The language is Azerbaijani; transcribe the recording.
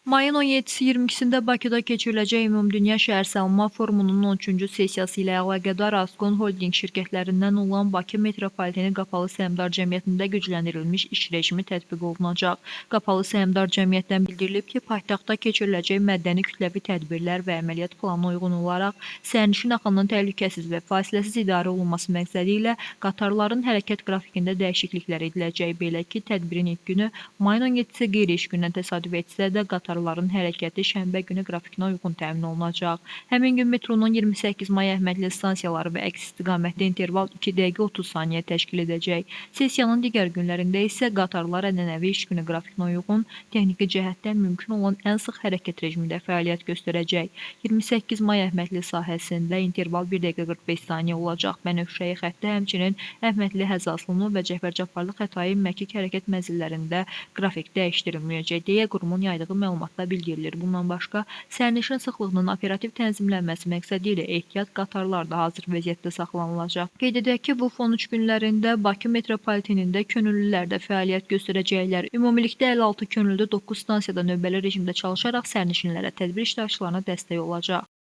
Mayın 17-si 22-sində Bakıda keçiriləcək Ümumdünya Şəhərsavunma Forumunun 13-cü sessiyası ilə əlaqədar Asqon Holdinq şirkətlərindən olan Bakı Metropoliteni Qapalı Səhmdar Cəmiyyətində gücləndirilmiş iş rejimi tətbiq olunacaq. Qapalı Səhmdar Cəmiyyətdən bildirilib ki, paytaxtda keçiriləcək mədəni kütləvi tədbirlər və əməliyyat planına uyğun olaraq sərnişin axınının təhlükəsiz və fasiləsiz idarə olunması məqsədi ilə qatarların hərəkət qrafikində dəyişikliklər ediləcək. Belə ki, tədbirin ilk günü mayın 17-si qeyri-iş gününə təsadüf etsə də, qatarların hərəkəti şənbə günü qrafikinə uyğun təmin olunacaq. Həmin gün metronun 28 may Əhmədli stansiyaları və əks istiqamətdə interval 2 dəqiqə 30 saniyə təşkil edəcək. Sessiyanın digər günlərində isə qatarlar ənənəvi iş günü qrafikinə uyğun, texniki cəhətdən mümkün olan ən sıx hərəkət rejimində fəaliyyət göstərəcək. 28 may Əhmədli sahəsində interval 1 dəqiqə 45 saniyə olacaq. Bənövşəyi xəttə həmçinin Əhmədli Həzaslınu və Cəfər Cabbarlı Xətai Məkik hərəkət mənzillərində qrafik dəyişdirilməyəcək deyə qurumun yaydığı məlumatda bildirilir. Bundan başqa, sərnişin sıxlığının operativ tənzimlənməsi məqsədi ilə ehtiyat qatarlar da hazır vəziyyətdə saxlanılacaq. Qeyd edək ki, bu fon 3 günlərində Bakı metropolitenində könüllülər də fəaliyyət göstərəcəklər. Ümumilikdə 56 könüllü 9 stansiyada növbəli rejimdə çalışaraq sərnişinlərə, tədbir iştirakçılarına dəstək olacaq.